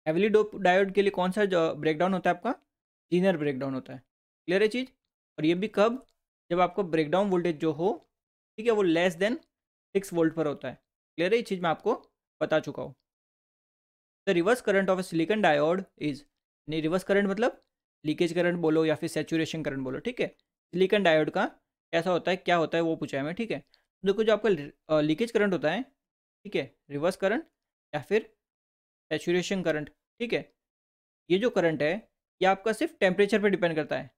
हैविली डोप डायोड के लिए कौन सा ब्रेकडाउन होता है आपका, लीनियर ब्रेकडाउन होता है। क्लियर है चीज़। और ये भी कब, जब आपको ब्रेकडाउन वोल्टेज जो हो, ठीक है, वो लेस देन 6 वोल्ट पर होता है। क्लियर है, ये चीज़ मैं आपको बता चुका हूँ। The reverse current of A silicon diode is, नहीं रिवर्स करंट मतलब लीकेज करंट बोलो या फिर सेचुरेशन करंट बोलो, ठीक है। सिलिकॉन डायोड का कैसा होता है, क्या होता है, वो पूछा है मैं, ठीक है। तो देखो जो आपका लीकेज करंट होता है, ठीक है, रिवर्स करंट या फिर सेचुरेशन करंट, ठीक है, ये जो करंट है ये आपका सिर्फ टेम्परेचर पे डिपेंड करता है।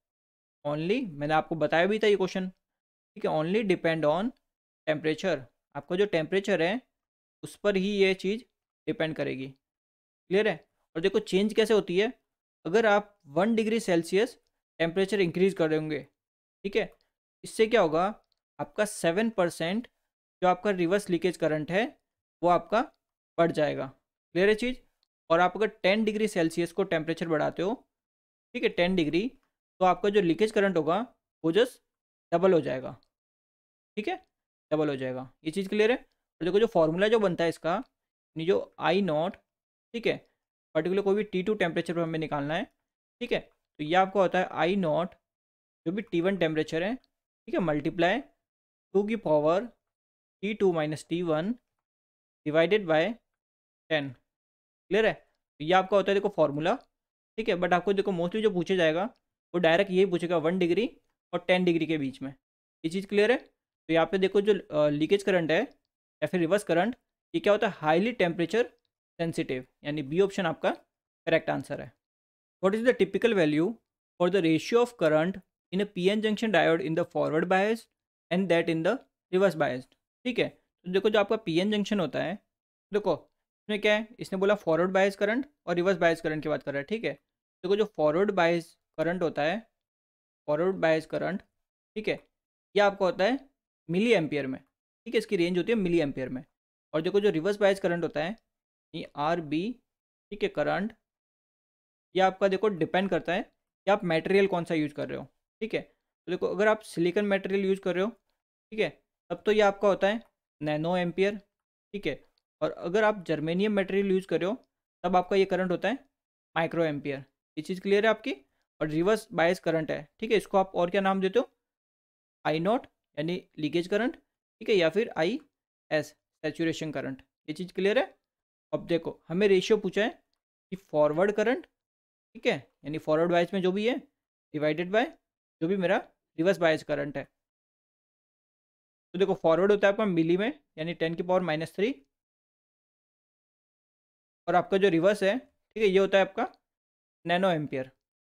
ओनली, मैंने आपको बताया भी था ये क्वेश्चन, ठीक है, ओनली डिपेंड ऑन टेम्परेचर। आपका जो टेम्परेचर है उस पर ही ये चीज़ डिपेंड करेगी। क्लियर है। और देखो चेंज कैसे होती है, अगर आप 1 डिग्री सेल्सियस टेम्परेचर इंक्रीज कर रहे होंगे, ठीक है, इससे क्या होगा, आपका 7% जो आपका रिवर्स लीकेज करंट है वो आपका बढ़ जाएगा। क्लियर है चीज़। और आप अगर 10 डिग्री सेल्सियस को टेम्परेचर बढ़ाते हो, ठीक है, 10 डिग्री, तो आपका जो लीकेज करंट होगा वो जस्ट डबल हो जाएगा। ठीक है, डबल हो जाएगा। ये चीज़ क्लियर है। और देखो जो फॉर्मूला जो बनता है इसका, यानी जो आई नॉट, ठीक है, पर्टिकुलर कोई भी T2 टेम्परेचर पर हमें निकालना है, ठीक है, तो ये आपका होता है आई नॉट, जो भी T1 टेम्परेचर है, ठीक है, मल्टीप्लाई 2 की power T2 minus T1 divided by 10। Clear है। तो ये आपका होता है देखो फॉर्मूला, ठीक है, बट आपको देखो मोस्टली जो पूछा जाएगा वो डायरेक्ट यही पूछेगा 1 डिग्री और 10 डिग्री के बीच में। ये चीज़ क्लियर है। तो यहाँ पे देखो जो लीकेज करंट है या फिर रिवर्स करंट, ये क्या होता है, हाईली टेम्परेचर सेंसिटिव, यानी बी ऑप्शन आपका करेक्ट आंसर है। What is the typical value for the ratio of current in a PN junction diode in the forward biased and that in the reverse biased. ठीक है, तो देखो जो आपका PN junction होता है, देखो इसमें क्या है, इसने बोला फॉरवर्ड बायस करंट और रिवर्स बायस करंट की बात कर रहा है, ठीक है। देखो जो फॉरवर्ड बायस करंट होता है, फॉरवर्ड बायस करंट, ठीक है, ये आपका होता है मिली एम्पियर में, ठीक है, इसकी रेंज होती है मिली एम्पियर में। और देखो जो रिवर्स बायस करंट होता है, ये आर बी, ठीक है, करंट, ये आपका देखो डिपेंड करता है कि आप मटेरियल कौन सा यूज़ कर रहे हो। ठीक है, तो देखो अगर आप सिलिकॉन मटेरियल यूज़ कर रहे हो, ठीक है, तब तो ये आपका होता है नैनो एम्पियर। ठीक है, और अगर आप जर्मेनियम मटेरियल यूज़ कर रहे हो तब आपका ये करंट होता है माइक्रो एम्पियर। ये चीज़ क्लियर है आपकी। और रिवर्स बायस करंट है, ठीक है, इसको आप और क्या नाम देते हो, आई नॉट यानी लीकेज करंट, ठीक है, या फिर आई एस सेचुरेशन करंट। ये चीज़ क्लियर है। अब देखो हमें रेशियो पूछा है कि फॉरवर्ड करंट, ठीक है, यानी फॉरवर्ड बायस में जो भी है डिवाइडेड बाय जो भी मेरा रिवर्स बायस करंट है। तो देखो फॉरवर्ड होता है आपका मिली में, यानी 10 की पावर -3, और आपका जो रिवर्स है, ठीक है, ये होता है आपका nano ampere.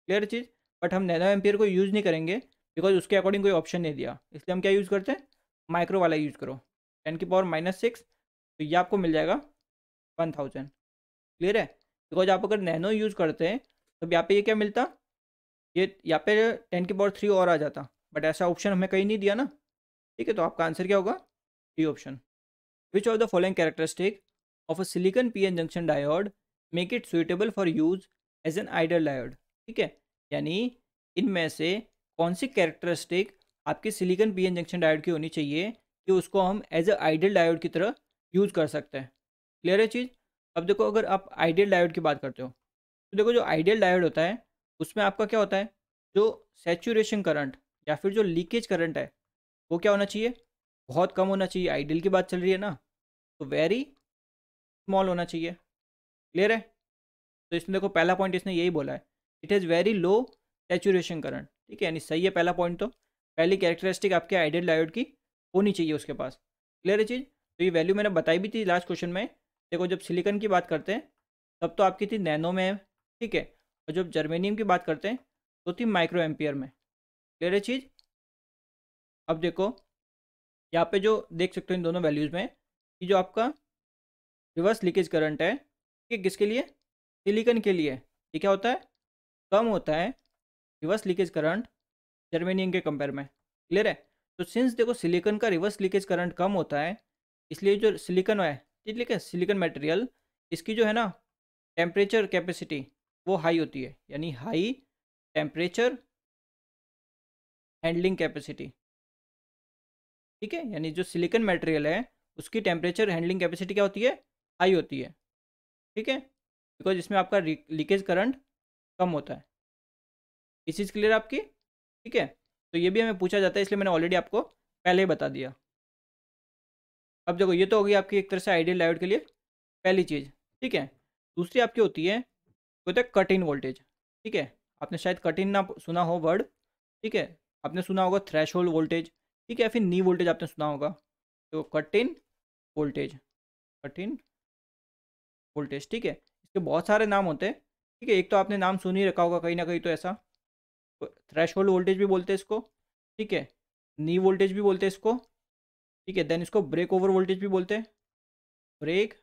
Clear cheese. But हम नैनो एम्पियर को यूज़ नहीं करेंगे बिकॉज उसके अकॉर्डिंग कोई ऑप्शन नहीं दिया, इसलिए हम क्या यूज़ करते हैं, माइक्रो वाला यूज़ करो। 10 की पावर -6, तो ये आपको मिल जाएगा 1000। क्लियर है। बिकॉज आप अगर नैनो यूज़ करते हैं तो यहाँ पे ये क्या मिलता, ये यहाँ पे 10 की पावर 3 और आ जाता, बट ऐसा ऑप्शन हमें कहीं नहीं दिया ना। ठीक है, तो आपका आंसर क्या होगा, D option. Which of the following characteristic of a silicon PN junction diode make it suitable for use as an ideal diode. ठीक है, यानी इनमें से कौन सी कैरेक्टरिस्टिक आपके सिलिकॉन पीएन जंक्शन डायोड की होनी चाहिए कि उसको हम एज अ आइडियल डायोड की तरह यूज़ कर सकते हैं। क्लियर है चीज़। अब देखो अगर आप आइडियल डायोड की बात करते हो, तो देखो जो आइडियल डायोड होता है उसमें आपका क्या होता है, जो सैचुरेशन करंट या फिर जो लीकेज करंट है वो क्या होना चाहिए, बहुत कम होना चाहिए। आइडियल की बात चल रही है ना, तो वेरी स्मॉल होना चाहिए। क्लियर है। तो इसमें देखो पहला पॉइंट इसने यही बोला है, it has very low saturation current. ठीक है, यानी सही है पहला पॉइंट। तो पहली कैरेक्टरिस्टिक आपके आइडियल डायोड की होनी चाहिए उसके पास। क्लियर है चीज़। तो ये वैल्यू मैंने बताई भी थी लास्ट क्वेश्चन में। देखो जब सिलिकॉन की बात करते हैं तब तो आपकी थी नैनो में, ठीक है, और जब जर्मेनियम की बात करते हैं तो थी माइक्रो एम्पियर में। क्लियर है चीज़। अब देखो यहाँ पे जो देख सकते हो इन दोनों वैल्यूज़ में कि जो आपका रिवर्स लीकेज करंट है ये किसके लिए, सिलिकॉन के लिए, ये क्या होता है, कम होता है रिवर्स लीकेज करंट जर्मेनियम के कंपेयर में। क्लियर है। तो सिंस देखो सिलिकॉन का रिवर्स लीकेज करंट कम होता है, इसलिए जो सिलिकॉन है, ठीक है, सिलिकॉन मटेरियल, इसकी जो है ना टेम्परेचर कैपेसिटी वो हाई होती है, यानी हाई टेम्परेचर हैंडलिंग कैपेसिटी। ठीक है, यानी जो सिलिकॉन मटेरियल है उसकी टेम्परेचर हैंडलिंग कैपेसिटी क्या होती है, हाई होती है। ठीक है, बिकॉज इसमें आपका लीकेज करंट कम होता है। ये चीज़ क्लियर आपकी। ठीक है, तो ये भी हमें पूछा जाता है, इसलिए मैंने ऑलरेडी आपको पहले ही बता दिया। अब देखो ये तो होगी आपकी एक तरह से आइडियल डायोड के लिए पहली चीज़। ठीक है, दूसरी आपकी होती है वो होता है कट इन वोल्टेज। ठीक है, आपने शायद कट इन ना सुना हो वर्ड। ठीक है, आपने सुना होगा थ्रेश होल्ड वोल्टेज, ठीक है, फिर नी वोल्टेज आपने सुना होगा। तो cut in voltage, cut in voltage, ठीक है, इसके बहुत सारे नाम होते हैं। ठीक है, एक तो आपने नाम सुन ही रखा होगा कहीं ना कहीं तो ऐसा, थ्रेश होल्ड वोल्टेज भी बोलते हैं इसको। ठीक है, नी वोल्टेज भी बोलते हैं इसको। ठीक है, देन इसको ब्रेक ओवर वोल्टेज भी बोलते हैं, ब्रेक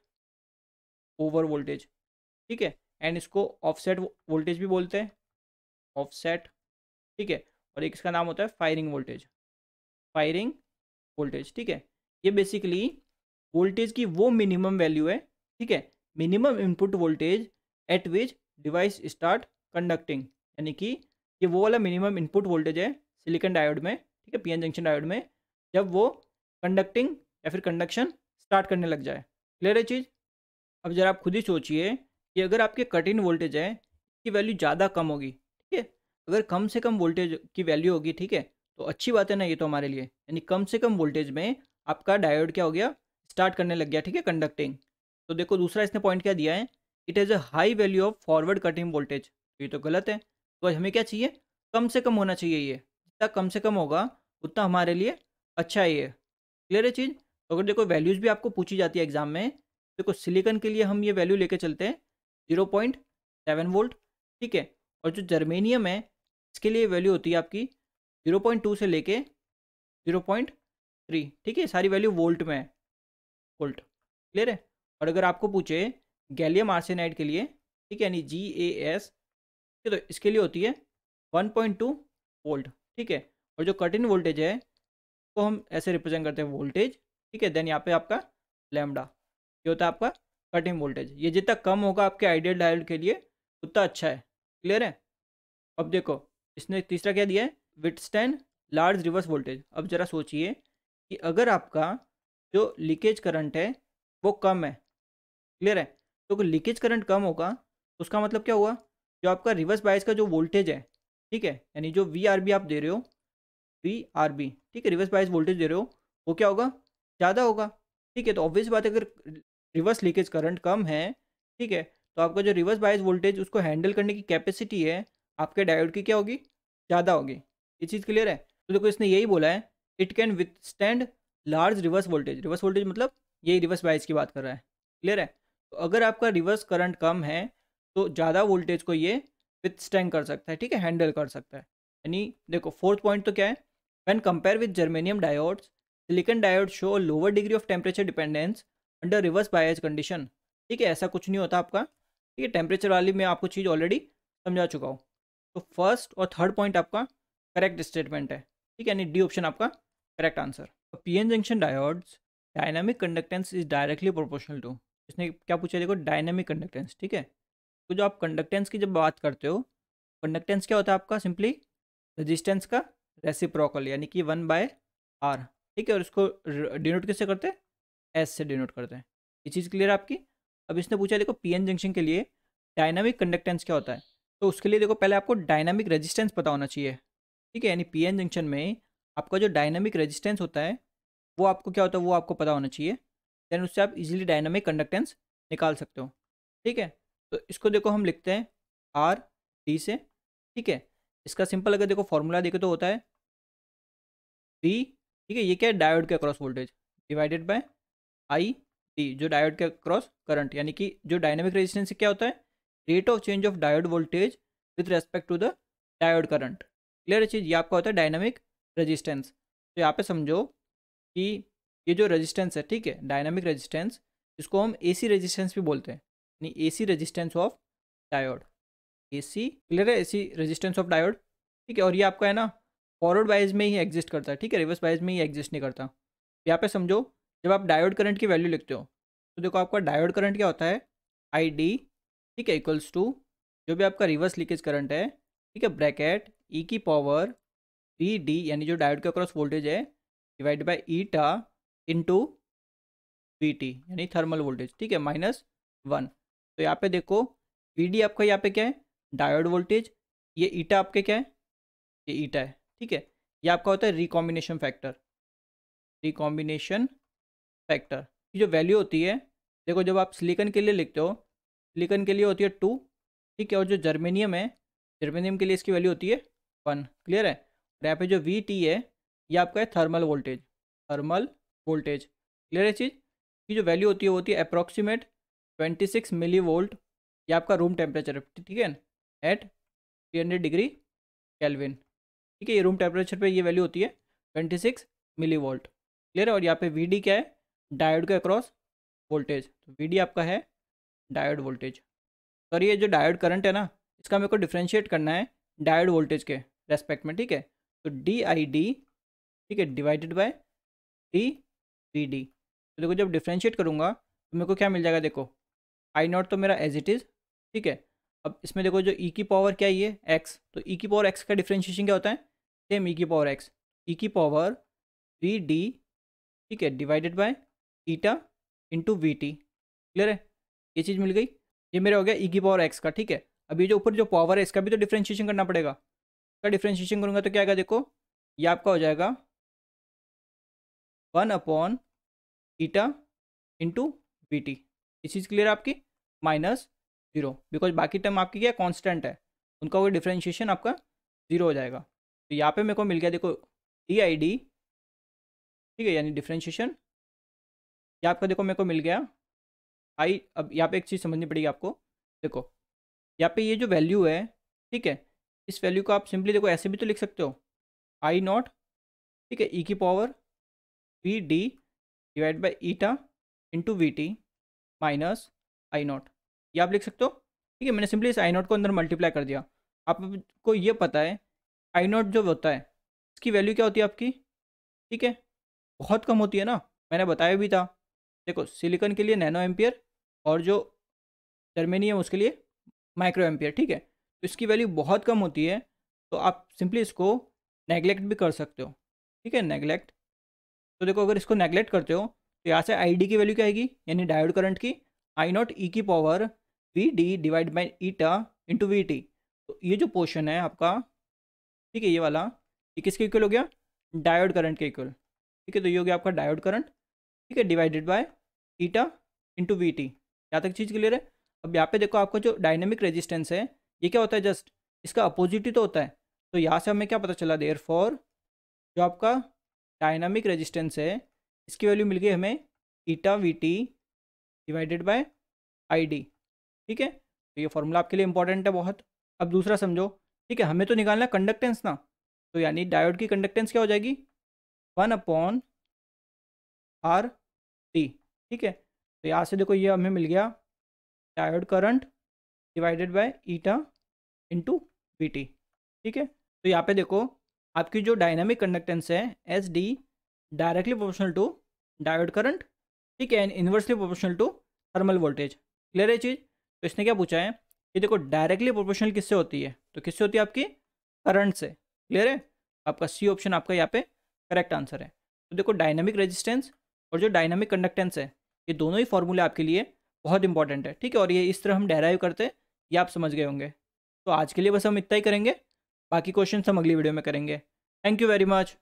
ओवर वोल्टेज। ठीक है, एंड इसको ऑफसेट वोल्टेज भी बोलते हैं, ऑफसेट। ठीक है, और एक इसका नाम होता है फायरिंग वोल्टेज, फायरिंग वोल्टेज। ठीक है, ये बेसिकली वोल्टेज की वो मिनिमम वैल्यू है, ठीक है, minimum input voltage at which device start conducting, यानी कि ये वो वाला मिनिमम इनपुट वोल्टेज है सिलिकॉन डायोड में, ठीक है, पीएन जंक्शन डायोड में, जब वो कंडक्टिंग या फिर कंडक्शन स्टार्ट करने लग जाए। क्लियर है चीज़। अब जरा आप खुद ही सोचिए कि अगर आपके कट इन वोल्टेज है की वैल्यू ज़्यादा कम होगी, ठीक है, अगर कम से कम वोल्टेज की वैल्यू होगी, ठीक है, तो अच्छी बात है ना ये तो हमारे लिए, यानी कम से कम वोल्टेज में आपका डायोड क्या हो गया, स्टार्ट करने लग गया, ठीक है, कंडक्टिंग। तो देखो दूसरा इसने पॉइंट क्या दिया है, it has a high value of forward cutting voltage, तो ये तो गलत है। तो हमें क्या चाहिए, कम से कम होना चाहिए, ये जितना कम से कम होगा उतना हमारे लिए अच्छा है ये। क्लियर है चीज़। तो अगर देखो वैल्यूज़ भी आपको पूछी जाती है एग्जाम में, देखो सिलिकॉन के लिए हम ये वैल्यू लेके चलते हैं 0.7 वोल्ट, ठीक है, और जो जर्मेनियम है इसके लिए वैल्यू होती है आपकी 0.2 से लेके 0.3, ठीक है, सारी वैल्यू वोल्ट में है, वोल्ट। क्लियर है। और अगर आपको पूछे गैलियम आर्सेनाइड के लिए, ठीक है, यानी GaS, ठीक है, तो इसके लिए होती है 1.2 वोल्ट, ठीक है, और जो कट इन वोल्टेज है तो हम ऐसे रिप्रेजेंट करते हैं वोल्टेज, ठीक है, देन यहाँ पे आपका लैम्डा, ये होता है आपका कटिंग वोल्टेज। ये जितना कम होगा आपके आइडियल डायोड के लिए उतना अच्छा है। क्लियर है। अब देखो इसने तीसरा क्या दिया है, विथस्टैंड लार्ज रिवर्स वोल्टेज। अब जरा सोचिए कि अगर आपका जो लीकेज करंट है वो कम है, क्लियर है, तो अगर लीकेज करंट कम होगा तो उसका मतलब क्या हुआ, जो आपका रिवर्स बायस का जो वोल्टेज है, ठीक है, यानी जो VRB आप दे रहे हो, VRB, ठीक है, रिवर्स बायस वोल्टेज दे रहे हो, वो क्या होगा, ज़्यादा होगा। ठीक है, तो ऑब्वियस बात है अगर रिवर्स लीकेज करंट कम है, ठीक है, तो आपका जो रिवर्स बायस वोल्टेज उसको हैंडल करने की कैपेसिटी है आपके डायोड की क्या होगी, ज़्यादा होगी। ये चीज़ क्लियर है। तो देखो इसने यही बोला है, it can withstand large reverse voltage. Reverse voltage मतलब यही रिवर्स बायस की बात कर रहा है। क्लियर है। तो अगर आपका रिवर्स करंट कम है तो ज़्यादा वोल्टेज को ये विथस्टैंड कर सकता है, ठीक है, हैंडल कर सकता है। यानी देखो फोर्थ पॉइंट तो क्या है, when compare with germanium diodes, silicon diode show lower degree of temperature dependence under reverse bias condition. ठीक है, ऐसा कुछ नहीं होता आपका, ठीक है, टेम्परेचर वाली मैं आपको चीज़ ऑलरेडी समझा चुका हूँ। तो फर्स्ट और थर्ड पॉइंट आपका करेक्ट स्टेटमेंट है, ठीक है, यानी डी ऑप्शन आपका correct answer. PN junction diodes dynamic conductance is directly proportional to, इसने क्या पूछा देखो, डायनामिक कंडक्टेंस। ठीक है, तो जो आप कंडक्टेंस की जब बात करते हो, कंडक्टेंस क्या होता है आपका, सिंपली रेजिस्टेंस का रेसिप्रोकल, यानी कि 1/R। ठीक है, और इसको डिनोट किससे करते हैं, एस से डिनोट करते हैं। ये चीज़ क्लियर है आपकी। अब इसने पूछा देखो पीएन जंक्शन के लिए डायनामिक कंडक्टेंस क्या होता है, तो उसके लिए देखो पहले आपको डायनामिक रेजिस्टेंस पता होना चाहिए। ठीक है, यानी पीएन जंक्शन में आपका जो डायनामिक रेजिस्टेंस होता है वो आपको क्या होता है वो आपको पता होना चाहिए, देन उससे आप इजीली डायनामिक कंडक्टेंस निकाल सकते हो। ठीक है, तो इसको देखो हम लिखते हैं R D से। ठीक है, इसका सिंपल अगर देखो फॉर्मूला देखे तो होता है V, ठीक है, ये क्या है, डायोड के across voltage divided by IT, जो डायोड के अक्रॉस करंट, यानी कि जो डायनामिक रेजिस्टेंस क्या होता है, rate of change of diode voltage with respect to the diode current. Clear है चीज़, ये आपका होता है डायनामिक रेजिस्टेंस। तो यहाँ पे समझो कि ये जो रेजिस्टेंस है, ठीक है, डायनामिक रेजिस्टेंस, इसको हम एसी रेजिस्टेंस भी बोलते हैं, यानी AC resistance of diode. AC, clear है, एसी रेजिस्टेंस ऑफ डायोड, ठीक है। और ये आपका है ना फॉरवर्ड वाइज में ही एग्जिस्ट करता है, ठीक है, रिवर्स वाइज में ही एग्जिस्ट नहीं करता। यहाँ पे समझो जब आप डायोड करंट की वैल्यू लिखते हो तो देखो आपका डायोड करंट क्या होता है, आई डी, ठीक है, इक्वल्स टू जो भी आपका रिवर्स लीकेज करंट है, ठीक है, ब्रैकेट ई की पावर वी डी, यानी जो डायोड के अक्रॉस वोल्टेज है, divide by eta into V T, यानी थर्मल वोल्टेज, ठीक है, -1। तो यहाँ पे देखो वी डी आपका यहाँ पे क्या है, डायोड वोल्टेज, ये ईटा आपके क्या है, ये ईटा है, ठीक है। ये आपका होता है रिकॉम्बिनेशन फैक्टर। रिकॉम्बिनेशन फैक्टर की जो वैल्यू होती है, देखो जब आप सिलिकन के लिए लिखते हो, सिलिकन के लिए होती है 2, ठीक है, और जो जर्मेनियम है, जर्मेनियम के लिए इसकी वैल्यू होती है 1। क्लियर है। और यहाँ पे जो वी टी है ये आपका है thermal voltage, thermal voltage. Clear है चीज़, की जो वैल्यू होती है वो होती है अप्रॉक्सीमेट 26 मिली वोल्ट, ये आपका रूम टेम्परेचर है, ठीक है, एट 300 डिग्री केल्विन, ठीक है, ये रूम टेम्परेचर पे ये वैल्यू होती है 26 मिली वोल्ट। क्लियर है। और यहाँ पे वी डी क्या है, डायोड के अक्रॉस वोल्टेज, तो वी डी आपका है डायोड वोल्टेज। और ये जो डायोड करंट है ना, इसका मेरे को डिफ्रेंशिएट करना है डायोड वोल्टेज के रेस्पेक्ट में, ठीक है। तो डी आई डी, ठीक है, divided by D V D. तो देखो जब डिफ्रेंशिएट करूँगा तो मेरे को क्या मिल जाएगा, देखो आई नॉट तो मेरा एज इट इज़, ठीक है। अब इसमें देखो जो ई की पावर क्या है, ये एक्स, तो ई की पावर एक्स का डिफ्रेंशिएशन क्या होता है, सेम ई की पावर एक्स, ई की पावर वी डी, ठीक है, divided by eta into V T. Clear है, ये चीज़ मिल गई। ये मेरा हो गया ई की पावर एक्स का, ठीक है। अब ये जो ऊपर जो पावर है इसका भी तो डिफ्रेंशिएशन करना पड़ेगा, इसका डिफ्रेंशिएशन करूँगा तो क्या आएगा, देखो ये आपका हो जाएगा 1 अपॉन ईटा इंटू वी टी। ये चीज़ क्लियर है आपकी, -0, बिकॉज बाकी टर्म आपकी क्या कांस्टेंट है, उनका वो डिफ्रेंशिएशन आपका 0 हो जाएगा। तो यहाँ पे मेरे को मिल गया देखो डी आई डी, ठीक है, यानी डिफ्रेंशिएशन ये आपका देखो मेरे को मिल गया आई। अब यहाँ पे एक चीज़ समझनी पड़ेगी आपको, देखो यहाँ पे ये जो वैल्यू है, ठीक है, इस वैल्यू को आप सिंपली देखो ऐसे भी तो लिख सकते हो, आई नॉट, ठीक है, ई की power V D divide by eta into V T minus I naught, ये आप लिख सकते हो, ठीक है। मैंने सिंपली इस आई नॉट को अंदर मल्टीप्लाई कर दिया। आपको ये पता है आई नॉट जो होता है इसकी वैल्यू क्या होती है आपकी, ठीक है, बहुत कम होती है ना, मैंने बताया भी था। देखो सिलिकॉन के लिए नैनो एम्पियर और जो जर्मेनियम उसके लिए माइक्रो एम्पियर, ठीक है, तो इसकी वैल्यू बहुत कम होती है। तो आप सिंपली इसको नेगलेक्ट भी कर सकते हो, ठीक है, नेगलेक्ट। तो देखो अगर इसको नेगलेक्ट करते हो तो यहाँ से आई डी की वैल्यू क्या आएगी, यानी डायोड करंट की आई नॉट ई की power V D divide by eta into V T. तो ये जो पोर्शन है आपका, ठीक है, ये वाला, ये किसके इक्वल हो गया, डायोड करंट के इक्वल, ठीक है। तो ये हो गया आपका डायोड करंट, ठीक है, divided by eta into V T. यहाँ तक चीज़ क्लियर है। अब यहाँ पे देखो आपका जो डायनेमिक रेजिस्टेंस है ये क्या होता है, जस्ट इसका अपोजिट ही तो होता है। तो यहाँ से हमें क्या पता चला, देयर फॉर जो आपका डायनामिक रेजिस्टेंस है इसकी वैल्यू मिल गई हमें eta V T divided by I D, ठीक है। तो ये फॉर्मूला आपके लिए इंपॉर्टेंट है बहुत। अब दूसरा समझो, ठीक है, हमें तो निकालना है कंडक्टेंस ना, तो यानी डायोड की कंडक्टेंस क्या हो जाएगी, 1 अपॉन आर टी, ठीक है। तो यहाँ से देखो ये हमें मिल गया diode current divided by eta into V T, ठीक है। तो यहाँ पे देखो आपकी जो डायनामिक कंडक्टेंस है S D directly proportional to diode current, ठीक है, and inversely proportional to thermal voltage. Clear है चीज़। तो इसने क्या पूछा है कि देखो डायरेक्टली प्रोपोर्शनल किससे होती है, तो किससे होती है आपकी करंट से। क्लियर है, आपका सी ऑप्शन आपका यहाँ पे करेक्ट आंसर है। तो देखो डायनामिक रेजिस्टेंस और जो डायनामिक कंडक्टेंस है ये दोनों ही फॉर्मूले आपके लिए बहुत इंपॉर्टेंट है, ठीक है। और ये इस तरह हम डेराइव करते हैं, ये आप समझ गए होंगे। तो आज के लिए बस हम इतना ही करेंगे, बाकी क्वेश्चन हम अगली वीडियो में करेंगे। Thank you very much.